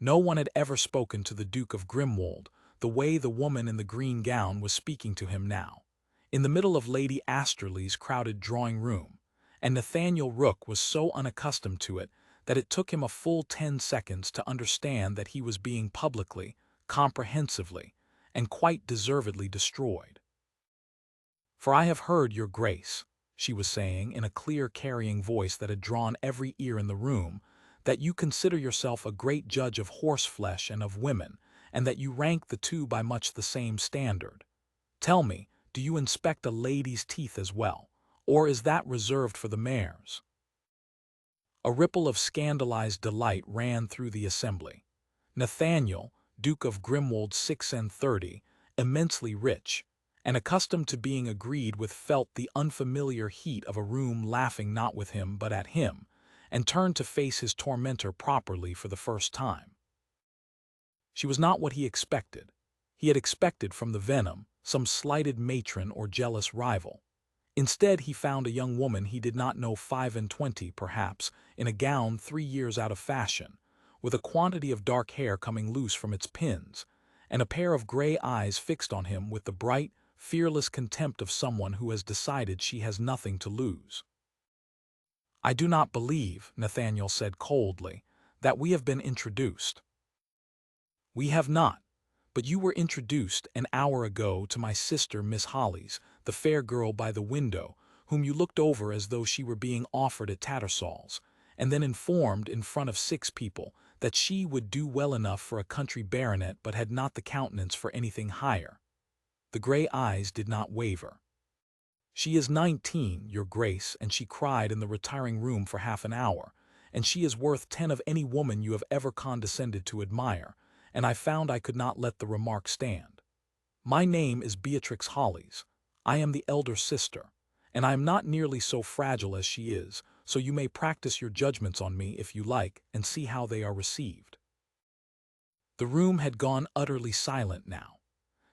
No one had ever spoken to the Duke of Grimwold the way the woman in the green gown was speaking to him now, in the middle of Lady Asterley's crowded drawing-room, and Nathaniel Rook was so unaccustomed to it that it took him a full 10 seconds to understand that he was being publicly, comprehensively, and quite deservedly destroyed. "For I have heard, your grace," she was saying in a clear carrying voice that had drawn every ear in the room, "that you consider yourself a great judge of horseflesh and of women, and that you rank the two by much the same standard. Tell me, do you inspect a lady's teeth as well, or is that reserved for the mares?" A ripple of scandalized delight ran through the assembly. Nathaniel, Duke of Grimwold 36, immensely rich, and accustomed to being agreed with, felt the unfamiliar heat of a room laughing not with him but at him, and turned to face his tormentor properly for the first time. She was not what he expected. He had expected from the venom some slighted matron or jealous rival. Instead, he found a young woman he did not know, 25 perhaps, in a gown 3 years out of fashion, with a quantity of dark hair coming loose from its pins, and a pair of gray eyes fixed on him with the bright, fearless contempt of someone who has decided she has nothing to lose. "I do not believe," Nathaniel said coldly, "that we have been introduced." "We have not, but you were introduced an hour ago to my sister, Miss Hollis, the fair girl by the window, whom you looked over as though she were being offered at Tattersall's, and then informed in front of 6 people that she would do well enough for a country baronet but had not the countenance for anything higher." The gray eyes did not waver. "She is 19, your grace, and she cried in the retiring room for half an hour, and she is worth 10 of any woman you have ever condescended to admire, and I found I could not let the remark stand. My name is Beatrix Hollis. I am the elder sister, and I am not nearly so fragile as she is, so you may practice your judgments on me if you like and see how they are received." The room had gone utterly silent now.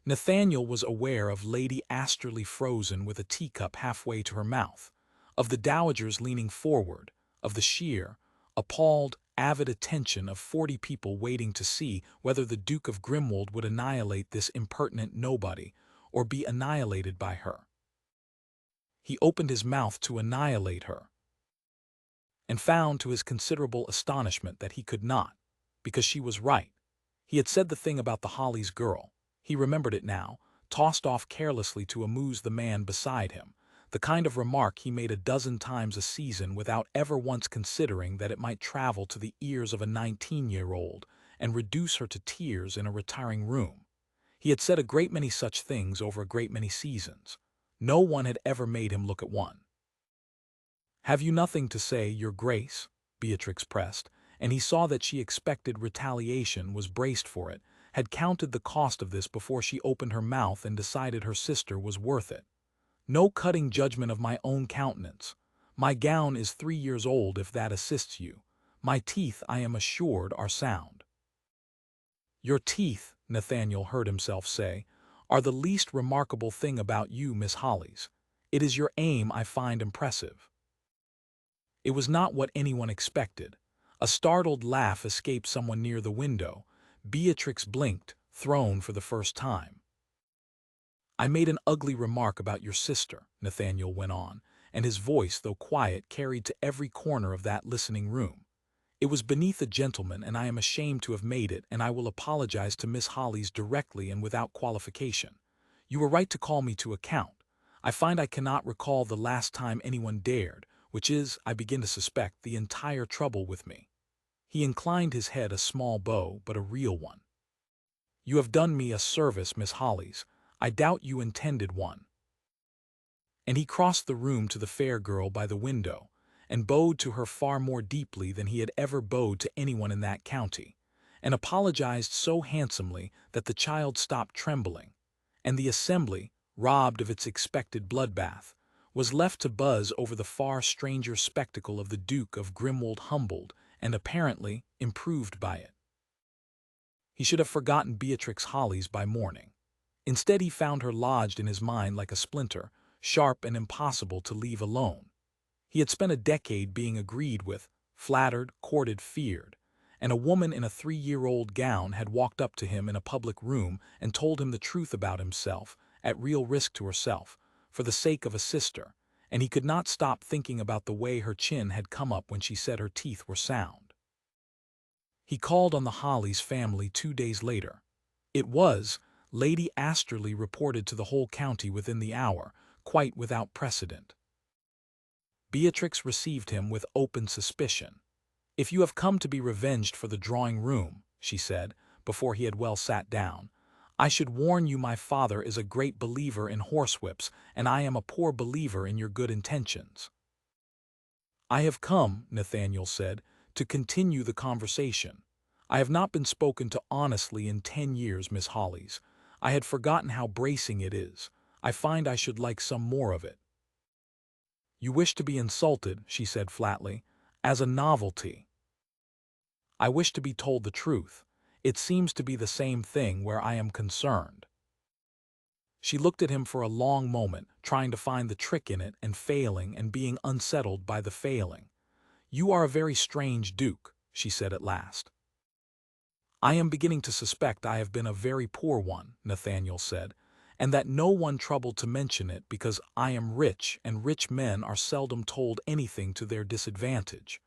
Nathaniel was aware of Lady Asterley frozen with a teacup halfway to her mouth, of the dowagers leaning forward, of the sheer, appalled, avid attention of 40 people waiting to see whether the Duke of Grimwold would annihilate this impertinent nobody or be annihilated by her. He opened his mouth to annihilate her, and found to his considerable astonishment that he could not, because she was right. He had said the thing about the Hollis girl. He remembered it now, tossed off carelessly to amuse the man beside him, the kind of remark he made a dozen times a season without ever once considering that it might travel to the ears of a 19-year-old and reduce her to tears in a retiring room. He had said a great many such things over a great many seasons. No one had ever made him look at one. "Have you nothing to say, your grace?" Beatrix pressed, and he saw that she expected retaliation, was braced for it, had counted the cost of this before she opened her mouth and decided her sister was worth it. "No cutting judgment of my own countenance. My gown is 3 years old, if that assists you. My teeth, I am assured, are sound." "Your teeth," Nathaniel heard himself say, "are the least remarkable thing about you, Miss Hollis. It is your aim I find impressive." It was not what anyone expected. A startled laugh escaped someone near the window. Beatrix blinked, thrown for the first time. "I made an ugly remark about your sister," Nathaniel went on, and his voice, though quiet, carried to every corner of that listening room. "It was beneath a gentleman, and I am ashamed to have made it, and I will apologize to Miss Hollis directly and without qualification. You were right to call me to account. I find I cannot recall the last time anyone dared, which is, I begin to suspect, the entire trouble with me." He inclined his head, a small bow, but a real one. "You have done me a service, Miss Hollis. I doubt you intended one." And he crossed the room to the fair girl by the window, and bowed to her far more deeply than he had ever bowed to anyone in that county, and apologized so handsomely that the child stopped trembling, and the assembly, robbed of its expected bloodbath, was left to buzz over the far stranger spectacle of the Duke of Grimwold, humbled and apparently improved by it. He should have forgotten Beatrix Hollis by morning. Instead, he found her lodged in his mind like a splinter, sharp and impossible to leave alone. He had spent a decade being agreed with, flattered, courted, feared, and a woman in a 3-year-old gown had walked up to him in a public room and told him the truth about himself, at real risk to herself, for the sake of a sister, and he could not stop thinking about the way her chin had come up when she said her teeth were sound. He called on the Hollies family 2 days later. It was, Lady Asterley reported to the whole county within the hour, quite without precedent. Beatrix received him with open suspicion. "If you have come to be revenged for the drawing-room," she said, before he had well sat down, "I should warn you my father is a great believer in horsewhips, and I am a poor believer in your good intentions." "I have come," Nathaniel said, "to continue the conversation. I have not been spoken to honestly in 10 years, Miss Hollies. I had forgotten how bracing it is. I find I should like some more of it." "You wish to be insulted," she said flatly, "as a novelty." "I wish to be told the truth. It seems to be the same thing where I am concerned." She looked at him for a long moment, trying to find the trick in it and failing and being unsettled by the failing. "You are a very strange duke," she said at last. "I am beginning to suspect I have been a very poor one," Nathaniel said, "and that no one troubled to mention it because I am rich, and rich men are seldom told anything to their disadvantage.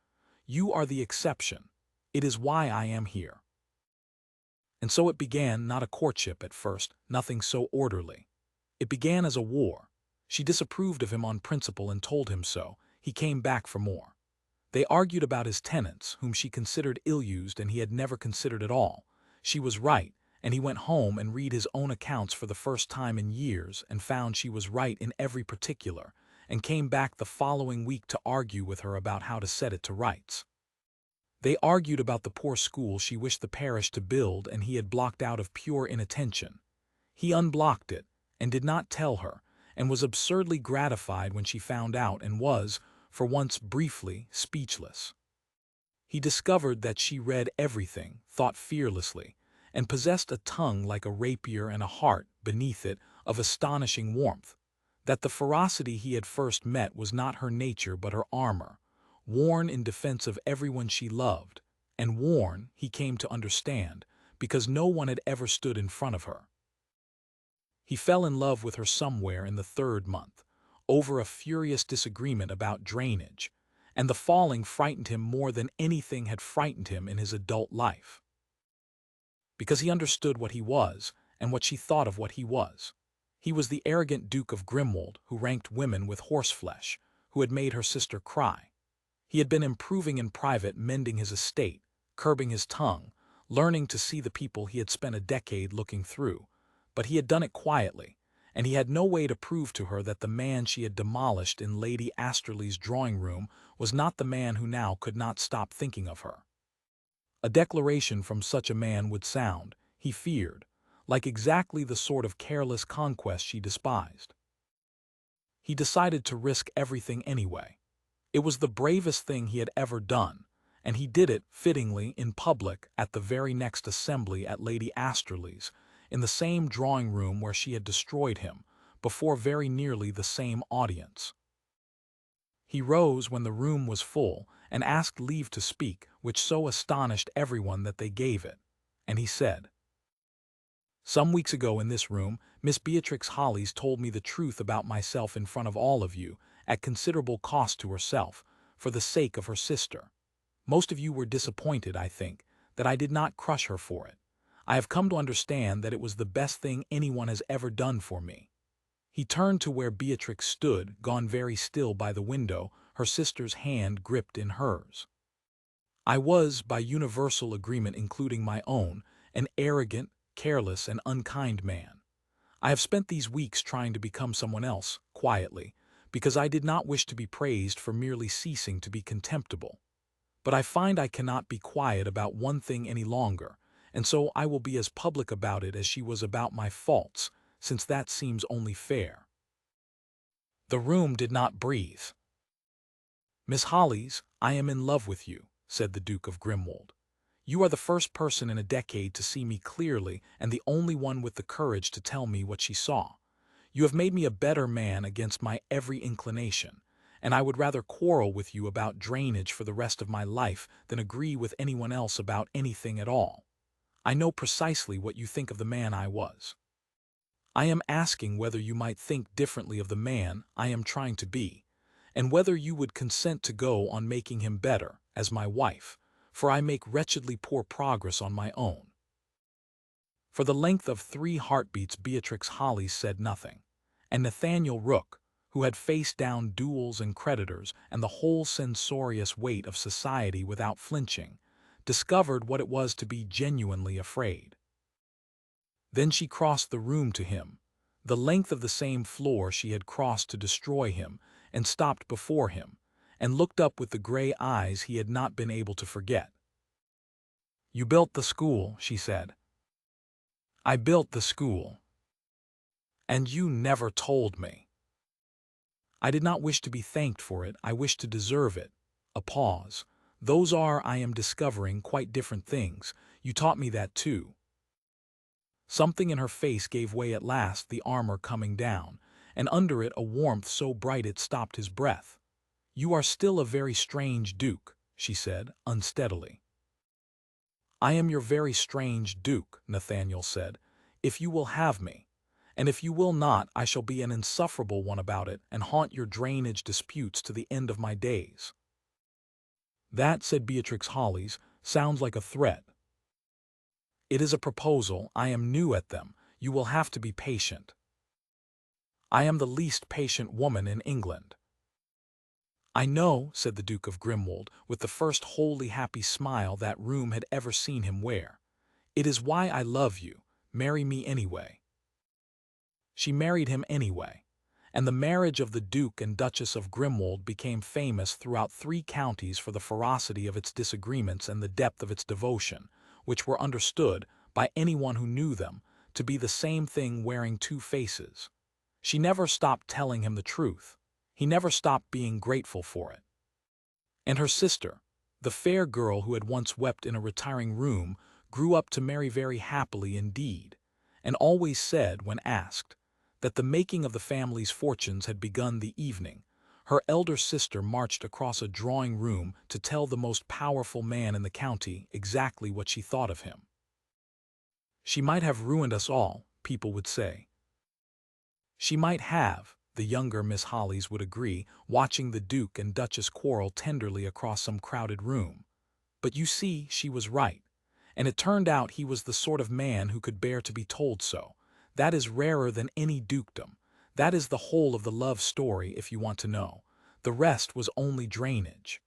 You are the exception. It is why I am here." And so it began, not a courtship at first, nothing so orderly. It began as a war. She disapproved of him on principle and told him so. He came back for more. They argued about his tenants, whom she considered ill-used and he had never considered at all. She was right, and he went home and read his own accounts for the first time in years and found she was right in every particular, and came back the following week to argue with her about how to set it to rights. They argued about the poor school she wished the parish to build and he had blocked out of pure inattention. He unblocked it, and did not tell her, and was absurdly gratified when she found out and was, for once briefly, speechless. He discovered that she read everything, thought fearlessly, and possessed a tongue like a rapier and a heart, beneath it, of astonishing warmth. That the ferocity he had first met was not her nature but her armor, worn in defense of everyone she loved, and worn, he came to understand, because no one had ever stood in front of her. He fell in love with her somewhere in the 3rd month, over a furious disagreement about drainage, and the falling frightened him more than anything had frightened him in his adult life. Because he understood what he was, and what she thought of what he was. He was the arrogant Duke of Grimwold who ranked women with horseflesh, who had made her sister cry. He had been improving in private, mending his estate, curbing his tongue, learning to see the people he had spent a decade looking through, but he had done it quietly, and he had no way to prove to her that the man she had demolished in Lady Asterley's drawing-room was not the man who now could not stop thinking of her. A declaration from such a man would sound, he feared, like exactly the sort of careless conquest she despised. He decided to risk everything anyway. It was the bravest thing he had ever done, and he did it, fittingly, in public at the very next assembly at Lady Asterley's, in the same drawing-room where she had destroyed him, before very nearly the same audience. He rose when the room was full and asked leave to speak, which so astonished everyone that they gave it, and he said, "Some weeks ago in this room, Miss Beatrix Hollies told me the truth about myself in front of all of you, at considerable cost to herself, for the sake of her sister. Most of you were disappointed, I think, that I did not crush her for it. I have come to understand that it was the best thing anyone has ever done for me." He turned to where Beatrix stood, gone very still by the window, her sister's hand gripped in hers. "I was, by universal agreement including my own, an arrogant, careless, and unkind man. I have spent these weeks trying to become someone else, quietly, because I did not wish to be praised for merely ceasing to be contemptible. But I find I cannot be quiet about one thing any longer, and so I will be as public about it as she was about my faults, since that seems only fair." The room did not breathe. "Miss Hollies, I am in love with you," said the Duke of Grimwold. "You are the first person in a decade to see me clearly and the only one with the courage to tell me what she saw. You have made me a better man against my every inclination, and I would rather quarrel with you about drainage for the rest of my life than agree with anyone else about anything at all. I know precisely what you think of the man I was. I am asking whether you might think differently of the man I am trying to be, and whether you would consent to go on making him better, as my wife, for I make wretchedly poor progress on my own." For the length of 3 heartbeats Beatrix Hollis said nothing, and Nathaniel Rook, who had faced down duels and creditors and the whole censorious weight of society without flinching, discovered what it was to be genuinely afraid. Then she crossed the room to him, the length of the same floor she had crossed to destroy him, and stopped before him, and looked up with the gray eyes he had not been able to forget. "You built the school," she said. "I built the school. And you never told me." "I did not wish to be thanked for it, I wished to deserve it." A pause. "Those are, I am discovering, quite different things. You taught me that too." Something in her face gave way at last, the armor coming down, and under it a warmth so bright it stopped his breath. "You are still a very strange duke," she said, unsteadily. "I am your very strange duke," Nathaniel said, "if you will have me. And if you will not, I shall be an insufferable one about it and haunt your drainage disputes to the end of my days." "That," said Beatrix Hollis, "sounds like a threat." "It is a proposal. I am new at them. You will have to be patient." "I am the least patient woman in England." "I know," said the Duke of Grimwold, with the first wholly happy smile that room had ever seen him wear. "It is why I love you. Marry me anyway." She married him anyway, and the marriage of the Duke and Duchess of Grimwold became famous throughout 3 counties for the ferocity of its disagreements and the depth of its devotion, which were understood, by anyone who knew them, to be the same thing wearing 2 faces. She never stopped telling him the truth. He never stopped being grateful for it. And her sister, the fair girl who had once wept in a retiring room, grew up to marry very happily indeed, and always said, when asked, that the making of the family's fortunes had begun the evening her elder sister marched across a drawing-room to tell the most powerful man in the county exactly what she thought of him. "She might have ruined us all," people would say. "She might have," the younger Miss Hollis would agree, watching the Duke and Duchess quarrel tenderly across some crowded room. "But you see, she was right. And it turned out he was the sort of man who could bear to be told so. That is rarer than any dukedom. That is the whole of the love story, if you want to know. The rest was only drainage."